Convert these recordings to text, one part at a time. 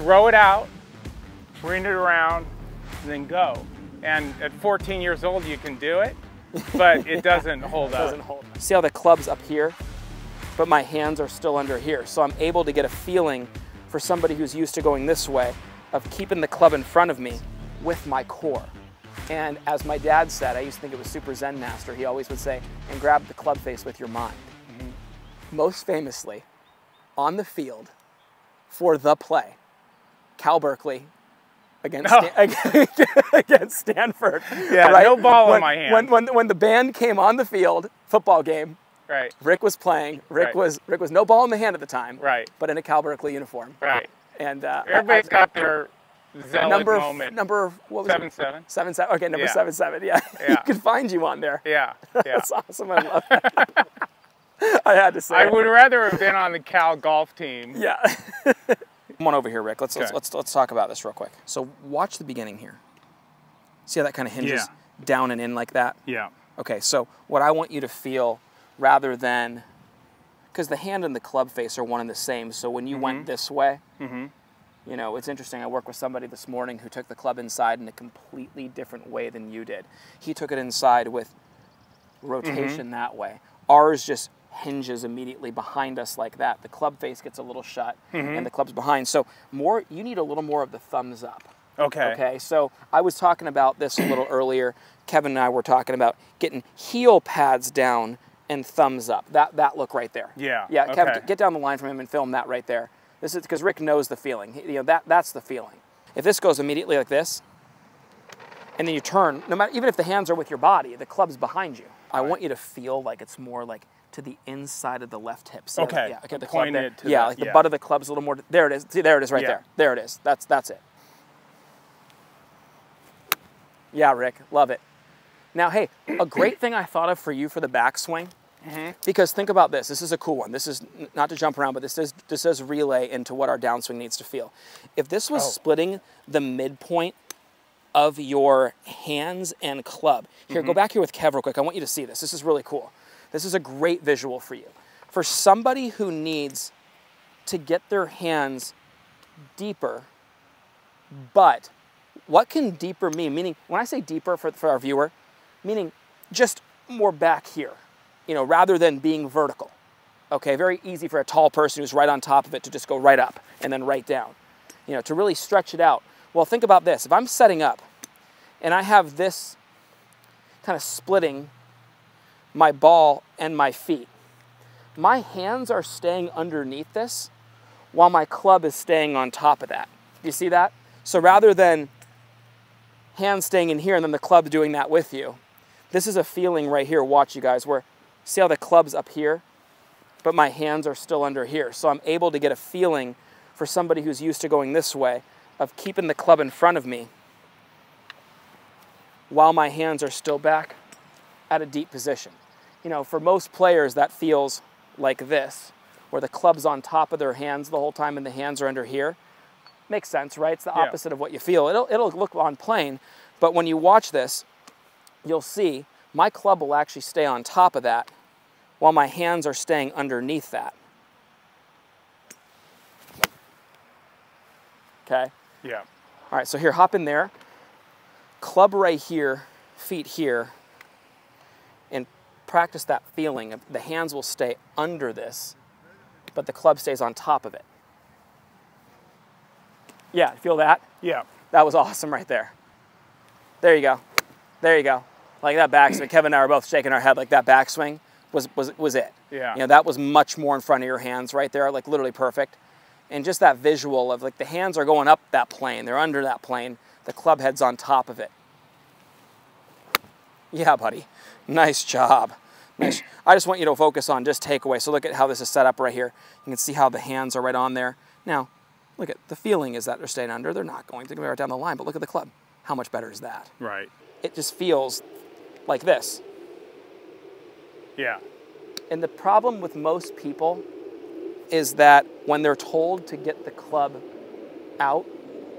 throw it out, bring it around, and then go. And at 14 years old, you can do it, but it doesn't hold up. Doesn't hold. See how the club's up here, but my hands are still under here. So I'm able to get a feeling for somebody who's used to going this way of keeping the club in front of me with my core. And as my dad said, I used to think it was super Zen master, he always would say, and grab the club face with your mind. Most famously, on the field for the play, Cal Berkeley against, against Stanford. Yeah, right? no ball in my hand. When the band came on the field, football game, right. Rick was playing. Rick was no ball in the hand at the time, right. but in a Cal Berkeley uniform. Right. And everybody's got their zealot moment. Number what was 7-7. it? 7-7. Okay, number 7-7. Yeah. Yeah. You could find you on there. Yeah. That's awesome. I love it. I had to say. I would rather have been on the Cal golf team. Yeah. Come on over here, Rick. Let's talk about this real quick. So watch the beginning here. See how that kind of hinges down and in like that? Yeah. Okay, so what I want you to feel, rather than, because the hand and the club face are one and the same, so when you went this way, you know, it's interesting. I worked with somebody this morning who took the club inside in a completely different way than you did. He took it inside with rotation that way. Ours just hinges immediately behind us like that. The club face gets a little shut and the club's behind. So you need a little more of the thumbs up. Okay. Okay, so I was talking about this a little earlier. Kevin and I were talking about getting heel pads down and thumbs up. That look right there. Yeah. Yeah, okay. Kevin, get down the line from him and film that right there. This is because Rick knows the feeling. You know, that's the feeling. If this goes immediately like this, and then you turn, no matter, even if the hands are with your body, the club's behind you. I want you to feel like it's more like to the inside of the left hip. So okay. Yeah, okay, the Point club it there. Yeah, like the butt of the club's a little more, there it is. See, there it is right there. There it is. That's it. Yeah, Rick, love it. Now, hey, a great thing I thought of for you for the backswing, because think about this. This is a cool one. This is not to jump around, but this does relay into what our downswing needs to feel. If this was splitting the midpoint of your hands and club. Here, go back here with Kev real quick. I want you to see this. This is really cool. This is a great visual for you. For somebody who needs to get their hands deeper, but what can deeper mean? Meaning, when I say deeper for our viewer, meaning just more back here, you know, rather than being vertical. Okay, very easy for a tall person who's right on top of it to just go right up and then right down. You know, to really stretch it out. Well, think about this. If I'm setting up and I have this kind of splitting my ball and my feet, my hands are staying underneath this while my club is staying on top of that. Do you see that? So rather than hands staying in here and then the club doing that with you, this is a feeling right here, watch you guys, where see how the club's up here, but my hands are still under here. So I'm able to get a feeling for somebody who's used to going this way of keeping the club in front of me while my hands are still back at a deep position. You know, for most players that feels like this, where the club's on top of their hands the whole time and the hands are under here. Makes sense, right? It's the opposite of what you feel. It'll look on plane, but when you watch this, you'll see my club will actually stay on top of that while my hands are staying underneath that. Okay? Yeah. All right, so here, hop in there. Club right here, feet here, and practice that feeling of the hands will stay under this, but the club stays on top of it. Yeah, feel that? Yeah. That was awesome right there. There you go. There you go. Like that backswing. Kevin and I were both shaking our head like that backswing was it. Yeah. You know, that was much more in front of your hands right there, like literally perfect. And just that visual of like the hands are going up that plane, they're under that plane, the club head's on top of it. Yeah, buddy. Nice job. Nice. I just want you to focus on just takeaway. So look at how this is set up right here. You can see how the hands are right on there. Now, look at the feeling is that they're staying under. They're not going to go right down the line, but look at the club. How much better is that? Right. It just feels like this. Yeah. And the problem with most people is that when they're told to get the club out,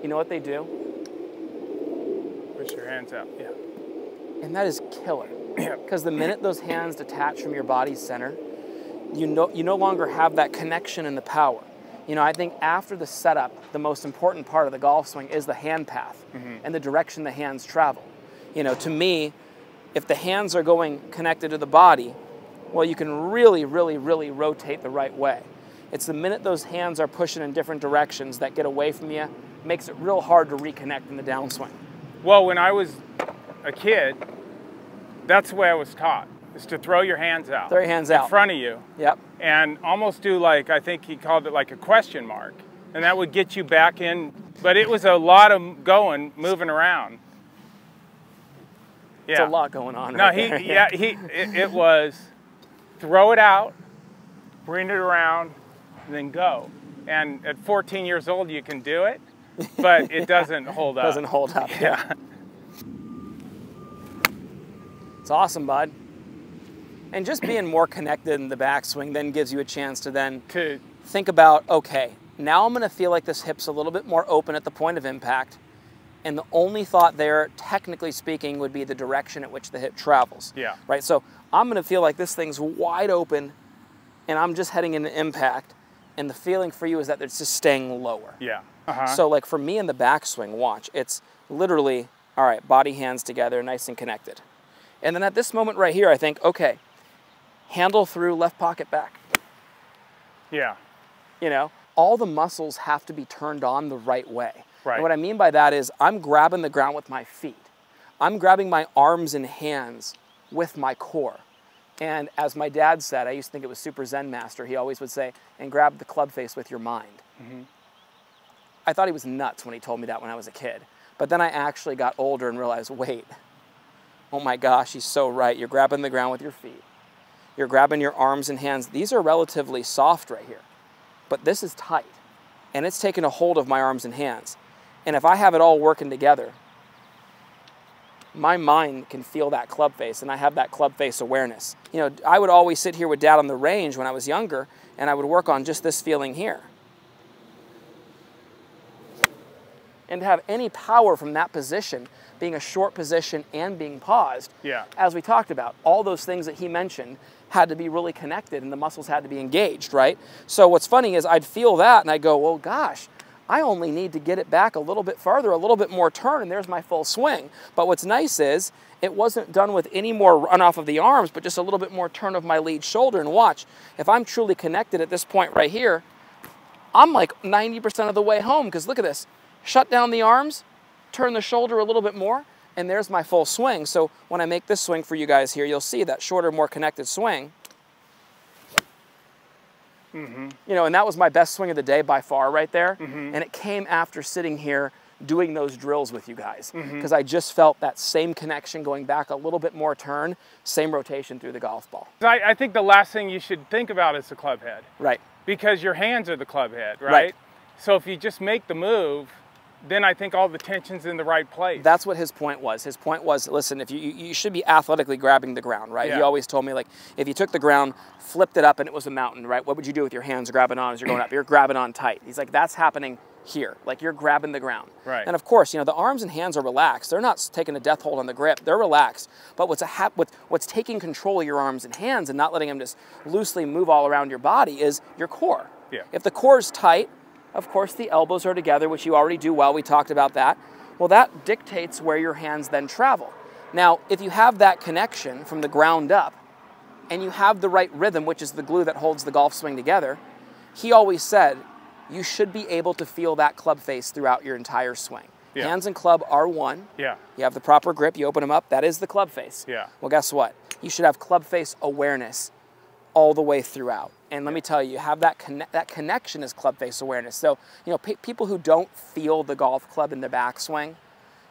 you know what they do? Push your hands out. Yeah. And that is killer. Because the minute those hands detach from your body's center, you no longer have that connection and the power. You know, I think after the setup, the most important part of the golf swing is the hand path and the direction the hands travel. You know, to me, if the hands are going connected to the body, well, you can really, really, really rotate the right way. It's the minute those hands are pushing in different directions that get away from you, makes it real hard to reconnect in the downswing. Well, when I was a kid, that's the way I was taught, is to throw your hands out. Throw your hands out. In front of you. Yep. And almost do like, I think he called it like a question mark. And that would get you back in. But it was a lot of moving around. Yeah. It's a lot going on No, right there. it was throw it out, bring it around, and then go. And at 14 years old, you can do it, but it doesn't hold up. Doesn't hold up. Yeah. It's awesome, bud. And just being more connected in the backswing then gives you a chance to then think about, okay, now I'm going to feel like this hip's a little bit more open at the point of impact. And the only thought there, technically speaking, would be the direction at which the hip travels. Yeah. Right? So I'm going to feel like this thing's wide open and I'm just heading into impact. And the feeling for you is that it's just staying lower. Yeah. So like for me in the backswing, watch, it's literally, all right, body, hands together, nice and connected. And then at this moment right here, I think, okay, handle through, left pocket back. Yeah. You know, all the muscles have to be turned on the right way. Right. And what I mean by that is I'm grabbing the ground with my feet. I'm grabbing my arms and hands with my core. And as my dad said, I used to think it was super Zen master, he always would say, and grab the club face with your mind. I thought he was nuts when he told me that when I was a kid. But then I actually got older and realized, wait, oh my gosh, he's so right. You're grabbing the ground with your feet. You're grabbing your arms and hands. These are relatively soft right here, but this is tight. And it's taking a hold of my arms and hands. And if I have it all working together, my mind can feel that club face, and I have that club face awareness. You know, I would always sit here with Dad on the range when I was younger, and I would work on just this feeling here. And to have any power from that position, being a short position and being paused, as we talked about, all those things that he mentioned had to be really connected and the muscles had to be engaged, right? So what's funny is I'd feel that and I'd go, well, gosh, I only need to get it back a little bit farther, a little bit more turn, and there's my full swing. But what's nice is it wasn't done with any more runoff of the arms, but just a little bit more turn of my lead shoulder. And watch, if I'm truly connected at this point right here, I'm like 90% of the way home, because look at this. Shut down the arms, turn the shoulder a little bit more, and there's my full swing. So when I make this swing for you guys here, you'll see that shorter, more connected swing. You know, and that was my best swing of the day by far right there. And it came after sitting here doing those drills with you guys, because I just felt that same connection going back a little bit more turn, same rotation through the golf ball. I think the last thing you should think about is the club head. Right. Because your hands are the club head, right? So if you just make the move, then I think all the tension's in the right place. That's what his point was. His point was, listen, if you should be athletically grabbing the ground, right? He always told me, like, if you took the ground, flipped it up, and it was a mountain, right? What would you do with your hands grabbing on as you're going up? You're grabbing on tight. He's like, that's happening here. Like, you're grabbing the ground. Right. And of course, you know, the arms and hands are relaxed. They're not taking a death hold on the grip. They're relaxed. But what's taking control of your arms and hands and not letting them just loosely move all around your body is your core. Yeah. If the core is tight, of course, the elbows are together, which you already do well. We talked about that. Well, that dictates where your hands then travel. Now, if you have that connection from the ground up and you have the right rhythm, which is the glue that holds the golf swing together, he always said you should be able to feel that club face throughout your entire swing. Hands and club are one. You have the proper grip. You open them up. That is the club face. Well, guess what? You should have club face awareness all the way throughout. And let me tell you, have that connection is club face awareness. So, you know, people who don't feel the golf club in the backswing,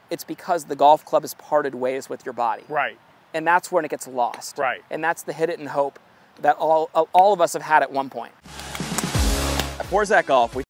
it's because the golf club has parted ways with your body. Right. And that's when it gets lost. Right. And that's the hit it and hope that all of us have had at one point. At Porzak Golf, we